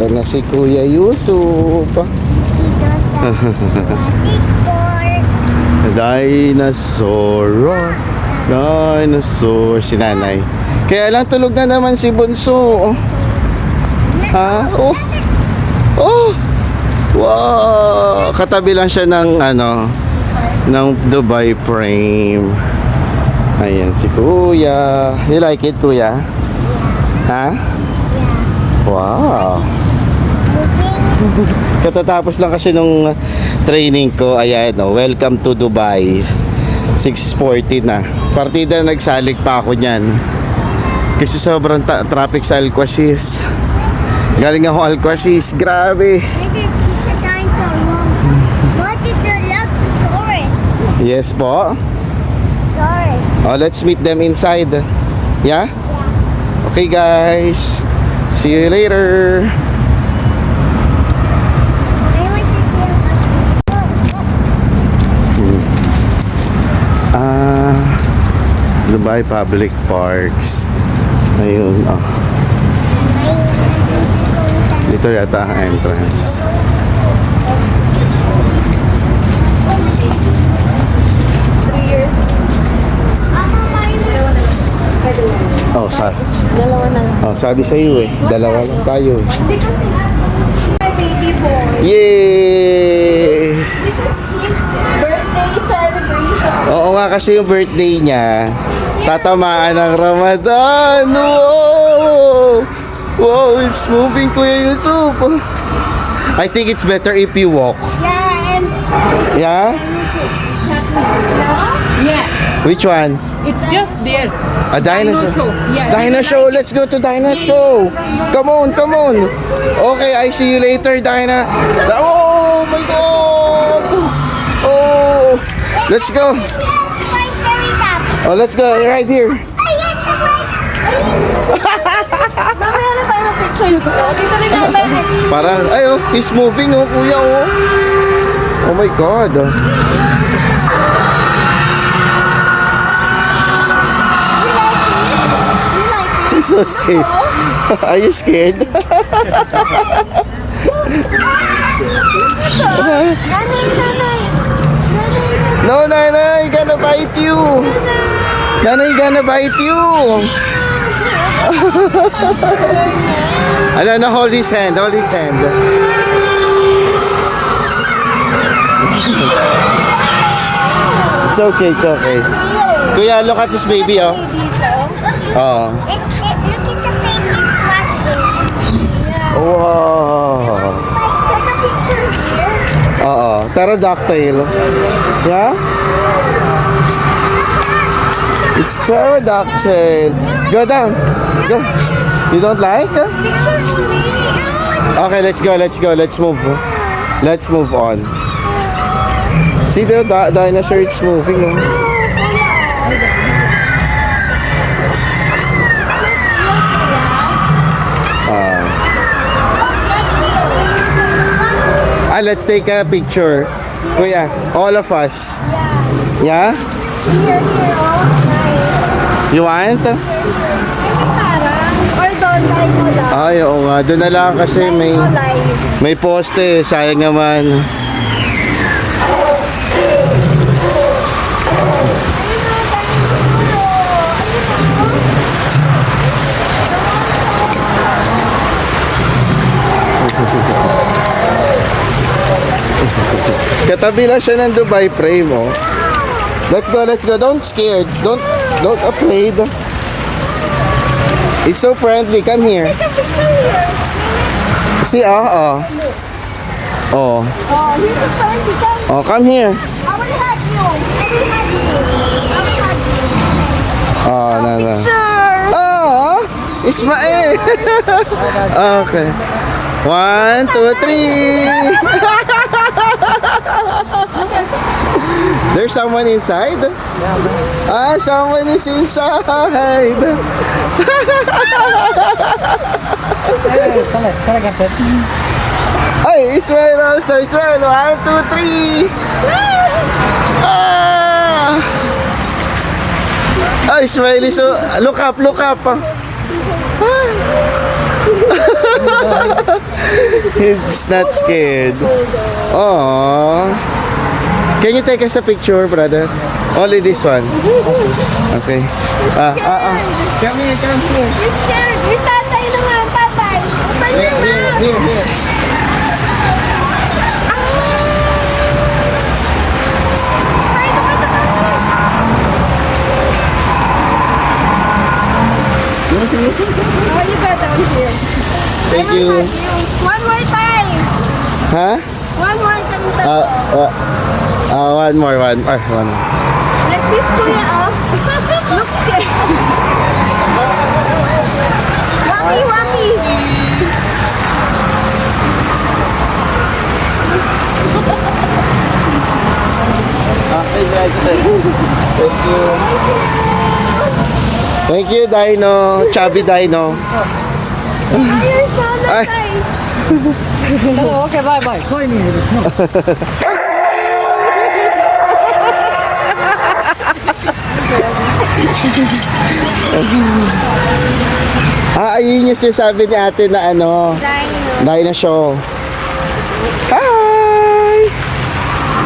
Yan na si Kuya Yusuf. Dinosaur. Dinosaur. Si nanay. Kaya lang tulog na naman si Bunso. Ha? Oh. Oh. Wow. Katabi lang siya ng ng Dubai frame. Ayan si Kuya. You like it, Kuya? Ha? Wow. Katatapos lang kasi nung training ko. Ayan, welcome to Dubai. 6:40 na. Partida nagsalig pa ako niyan. Kasi sobrang traffic sa Al-Quashis. Galing ako Al-Quashis. Grabe. Yes po. Oh, let's meet them inside. Yeah? Okay, guys. See you later. Dubai Public Parks. Ayun, oh. Dito yata ang entrance. Oh, Dalawa na lang. Oh, sabi sa iyo dalawa lang tayo. Hindi kasi my baby boy. Yay! This is his birthday celebration. Oo nga, kasi yung birthday niya tatamaan ng Ramadan. Wow! Wow, it's moving, Kuya Yusuf. I think it's better if you walk. Yeah, and Yeah? yeah, Which one? it's just there. A dinosaur. Dino show. Yeah. Dino show. Let's go to Dino show. Come on, come on. Okay, I see you later, Dina. Oh my God. Oh, let's go. Oh, let's go right here. Mamaya na tayo ng picture yun. Dito rin natin. Parang, ayo, he's moving, oh, kuya, oh. Oh my God. I'm so scared. Are you scared? Nanay. No, Nanay, gonna bite you. Nanay, gonna bite you. No, hold his hand, hold his hand. It's okay, it's okay. Kuya, look at this baby, oh. Oh. Look at the baby's walking. Wow. Take a picture here. Oo, pterodactyl. Yeah? It's pterodactyl. Go down. Go. You don't like? Picture only. Okay, let's go, let's go. Let's move. Let's move on. See the dinosaur, it's moving. Oh. Let's take a picture. Kuya, all of us. Yeah? Here, oh. Nice. You want? Or don't like mo lang. Ay, oo nga. Doon na lang kasi may poste. Sayang naman. Katabi lang siya ng Dubai frame, oh. Let's go, let's go. Don't scared. Don't afraid. It's so friendly. Come here. See, oh. Oh, here's a friend. Oh, come here. I will hug you. Oh, no. Sure. Oh, Ismael. Okay. 1, 2, 3. There's someone inside? Ah, someone is inside. Ay, Israel also. Israel, 1, 2, 3. Ah! Oh, Israel is so... Look up. He's not scared. Oh. Can you take us a picture, brother? Only this one. Okay. Come here, come here. He's scared. May tatay naman, tatay. Open your mouth. Here. Oh, you got down here. Thank I will you. hug you. One more time. Huh? One more time. One more. One. Like this, kuya, oh. Look scared. Wami, wami. Okay, guys. Thank you. Thank you, Dino. Chubby Dino. You're so Ay. nice. Okay, bye-bye. Coin Ayun yung sinasabi ni ate na ano, Dino. Dino show. Hi!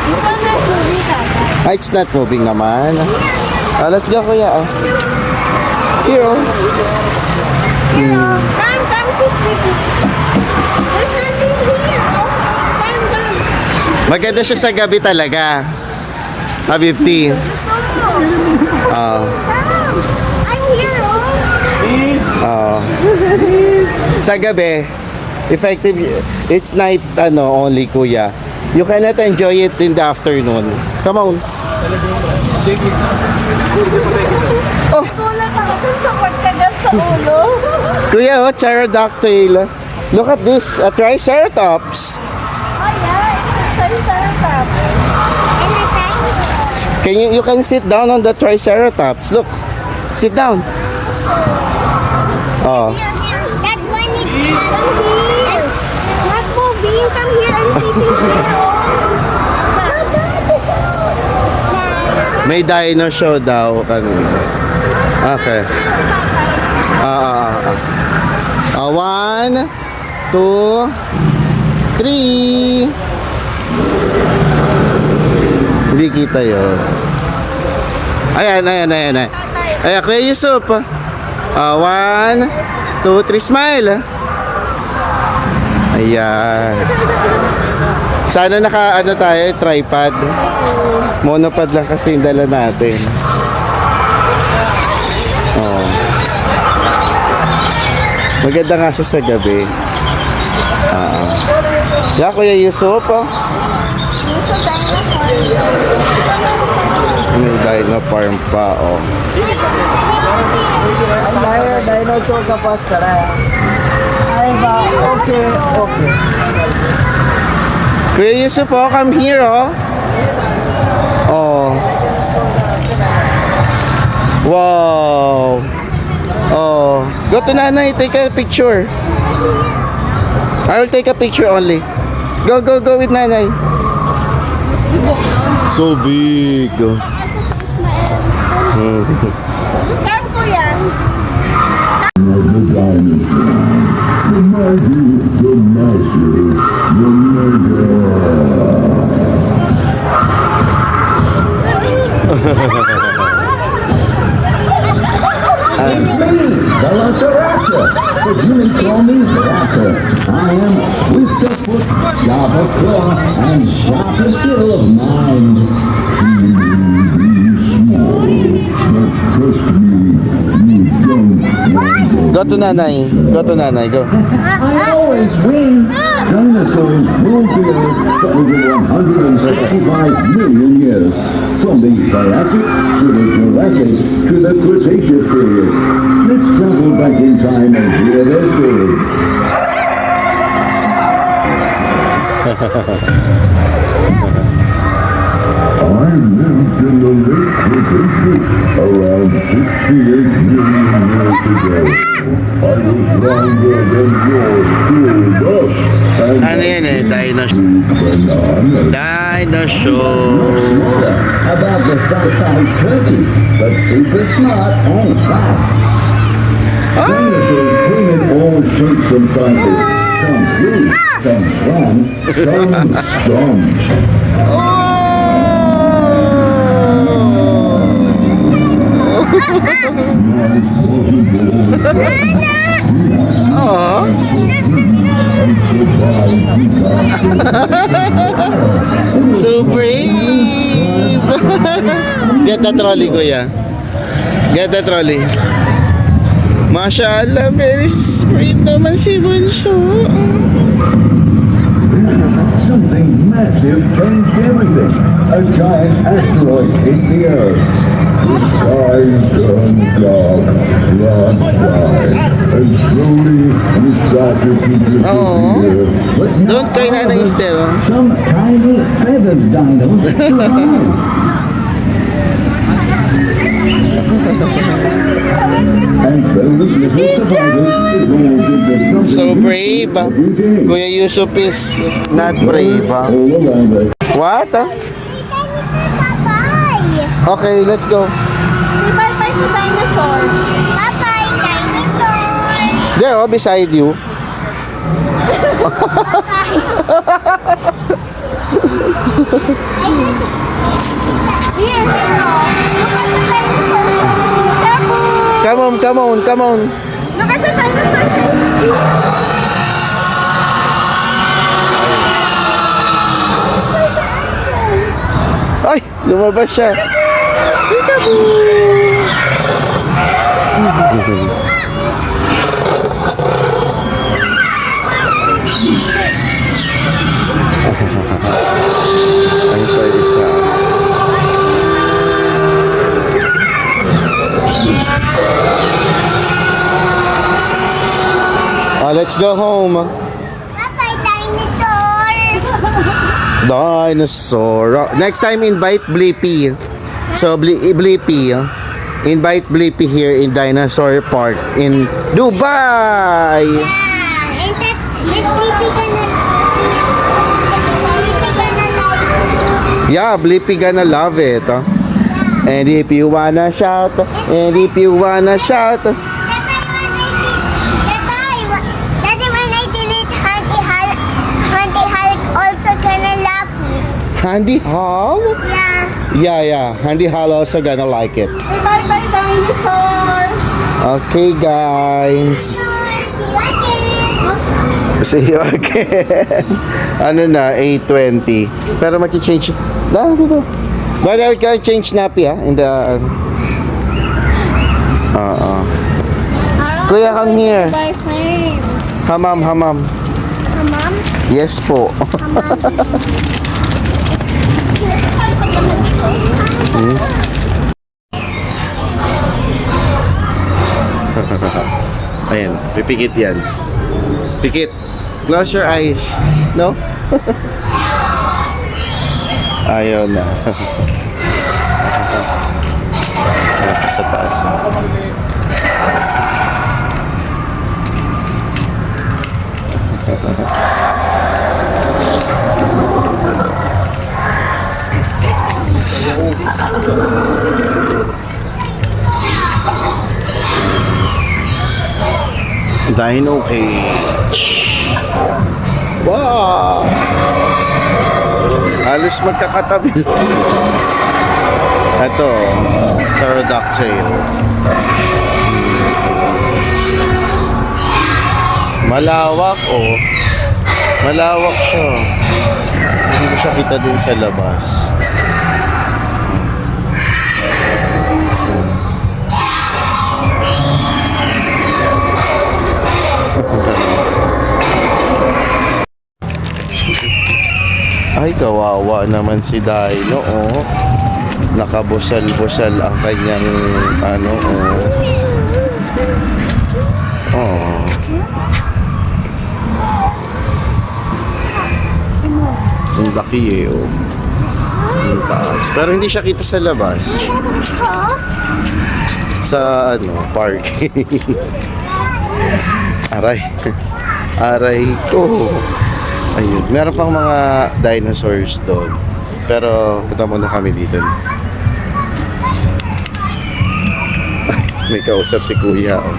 This one not moving, tatay. It's not moving naman. Let's go, kuya. Here, oh. Here, oh. Come, sit with me. There's nothing here, oh. Come. Maganda siya sa gabi talaga. Habibti. Come. I'm here, oh. Sa gabi, effective, it's night only, kuya. You cannot enjoy it in the afternoon. Come on. Tulad ako dun sa pagkagat sa ulo. Kuya, pterodactyl. Look at this, a triceratops. Oh yeah, it's a triceratops. You can sit down on the triceratops. Look, sit down. Oh. Here, here. That one is Come here. Not moving. Come here. I'm sitting here. May dino show daw kanina. Okay. One, two, three. Hindi kita yun. Ayan. Ayan, Kuya Yusuf. One, two, three, smile. Ayan. Sana tayo, tripod. Monopod lang kasi yung dala natin. Oh. Maganda nga siya sa gabi. Yeah, Kuya Yusuf. May dino farm pa, oh. dinosaur का पास खड़ा है आएगा okay okay Kuya Yusuf, come here, oh. Oh. Wow. Oh. Go to nanay, take a picture. I will take a picture only. Go with nanay. So big. Come, kuya. The dinosaurs, the mighty, the massive, the mega. Velociraptor, but you may call me Raptor. I am swift of foot, sharp of claw, and sharp as skill of mind. You may be small, but trust me, you don't want to. Go to nanay. Go. I always win. Dinosaurs roamed the earth for over 165 million years. From the Triassic to the Jurassic to the Cretaceous period. Let's travel back in time and hear their story. I lived in the late Cretaceous around 68 million years ago. I was longer than your school bus. And Ano yan eh? bananas. Dinosaur. Smaller, about the size turkey, but super smart and fast. Dinosaurs came in all shapes and sizes, some fun, some stones. So brave! Get the trolley, kuya. Get the trolley. Mashallah, very brave naman si Bunso. Something massive changed everything. A giant asteroid hit the Earth. The skies turned dark, blood sky, and slowly we started to disappear. But now Don't cry na ng Esther. some tiny feathered dinos survived. And those little survivors evolved into something So brave. Kuya Yusuf is not brave. all around us. What? See dinosaur, bye-bye. Okay, let's go. Say bye-bye to dinosaur. Bye-bye, dinosaur. There, oh, beside you. Here, Nino. Look at the dinosaur. Careful. Come on, come on, come on. Look at the dinosaur. Ay, lumabas siya. Ano pa isa? Let's go home. Bye-bye, dinosaur. Dinosaur. Next time, invite Blippi. So, Blippi. Invite Blippi here in Dinosaur Park in Dubai. Yeah, and that Blippi gonna like. Yeah, Blippi gonna love it. And if you wanna shout, and if you wanna shout. That when I delete Handy Hulk also gonna love me. Handy Hall? Yeah. Yeah. Handy Hall also gonna like it. Say bye-bye, dinosaur. Okay, guys. See you again. Ano na, 8:20. Pero mag-change. Dito. But I can change nappy in the... Kuya, come here. Bye, friend. Hamam. Mom? Yes po. Ayan, pipikit yan. Pikit. Close your eyes. No? Ayaw na. Ayan, sa taas. Dino cage. Wow! Halos magkakatabi. Ito, pterodactyl. Malawak, oh. Malawak siya. Hindi mo siya kita dun sa labas. Ay, kawawa naman si Dino, oh. Nakabusal-busal ang kanyang, ano, oh. Oh. Ang laki, eh, oh. Ang taas. Pero hindi siya kita sa labas. Sa, ano, parking. Aray. Aray ko. Ayun. Meron pang mga dinosaurs doon. Pero punta muna kami dito. May kausap si Kuya. Oh.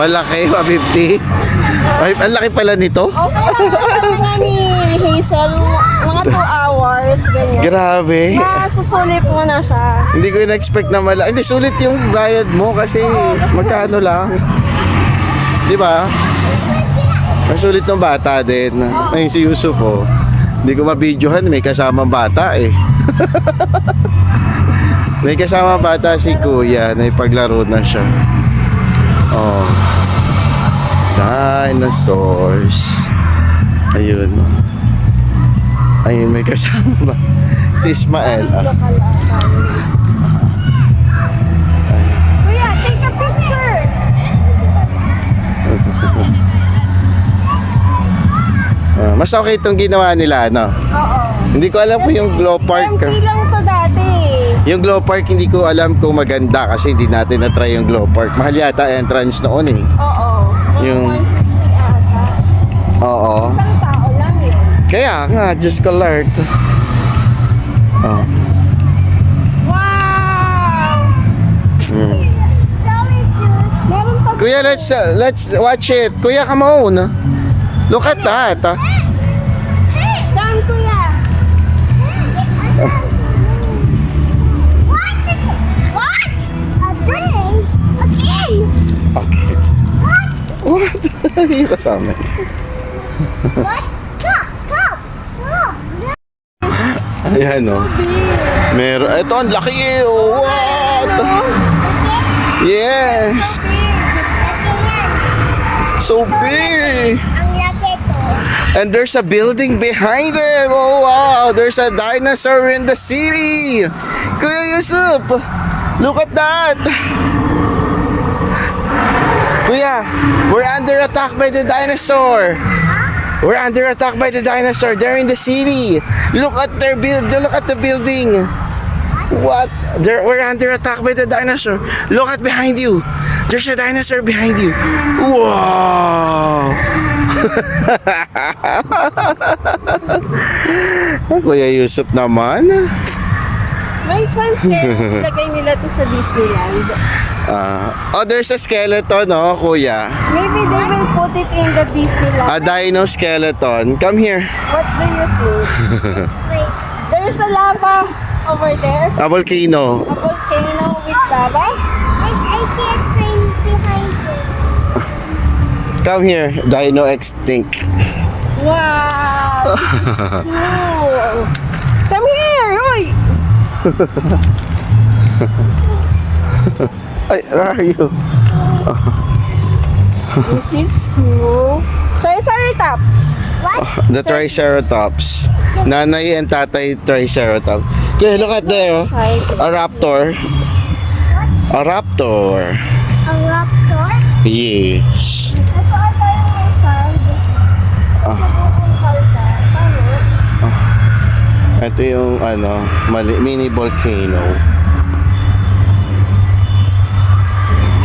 Malaki, 150. Ay, ang laki pala nito. Sabi nga ni Hazel, mga 2 hours, ganyan. Grabe. Susulit mo na siya. Hindi ko na-expect na malaki. Hindi, sulit yung bayad mo kasi magkano lang. Di ba? Ang sulit ng bata din. Ay, si Yusuf oh. Hindi ko mabidyohan, may kasamang bata eh. May kasamang bata si Kuya, naipaglaro na siya. Oh. Dinosaurs. Ayun. Ayun, may kasama ba? Si Ismael. Kuya, take a picture! Mas okay itong ginawa nila, no? Oo. Hindi ko alam kung yung Glow Park. Empty lang to dati. Yung Glow Park, hindi ko alam kung maganda kasi hindi natin na-try yung Glow Park. Mahal yata entrance noon eh. Oo. Yung- 150 ata. Oo. Isang tao lang yun. Kaya nga, just alert. Oh. Wow! Mm. Sorry, sir. Meron pa Kuya, let's watch it. Kuya, come on. Look at that. Saan, kuya? What? What? Again? Again? Okay. What? Yung kasama. What? Go! Go! Go! Ayan o. Meron. Ito, ang laki eh. Oh, what? Yes. So big. Ang laki to. And there's a building behind it. Oh, wow. There's a dinosaur in the city. Kuya Yusuf, look at that. Kuya, we're under attack by the dinosaur. We're under attack by the dinosaur. They're in the city. Look at their Look at the building. What? We're under attack by the dinosaur. Look at behind you. There's a dinosaur behind you. Wow! Kuya Yusuf naman. May chance kaya ilagay nila to sa Disneyland. There's a skeleton, no, Kuya? Maybe they will put it in the Disneyland. A dino skeleton. Come here. What do you think? There's a lava over there. A volcano. A volcano with lava. I see a train behind you. Come here. Dino extinct. Wow! Cool. Come here! Uy! Ay, where are you? This is cool. Triceratops. The Triceratops. Nanay and tatay Triceratops. Okay, look at there. A raptor. A raptor. A raptor? Yes. Ito ata yung may sound. Bubungkal ka. Tama? Ito yung mini volcano.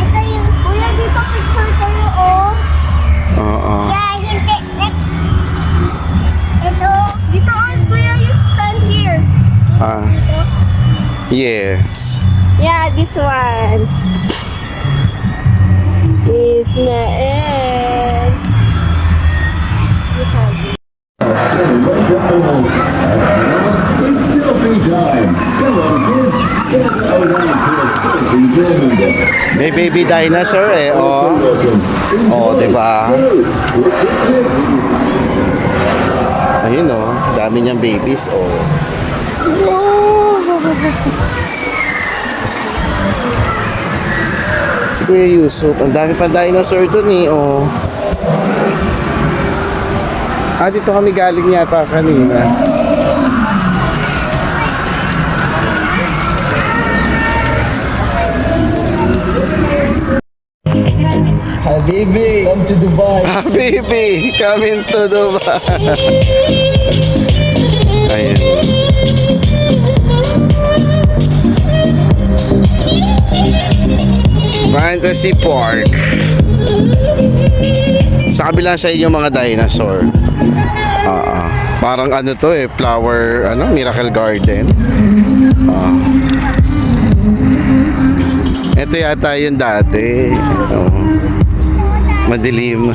Ito yung... Kuya, dito picture kayo, oh. Oo. Yeah, hindi. Ito. Dito, kuya, you stand here. Yes. Yeah, this one. Ismael. It's selfie time. Come on, kids. Get around to a selfie moment. May baby dinosaur eh. Oh. Oh, 'di ba? Ayun oh, dami niyang babies oh. Si Kuya Yusuf, ang dami pa dinosaur dun eh, oh. Dito kami galing yata kanina. Habibi, come to Dubai. Habibi, coming to Dubai. Ayun. Fantasy Park. Sa kabila sa inyo mga dinosaur. Parang ano to eh, flower, Miracle Garden. Ito yata yung dati. madilim.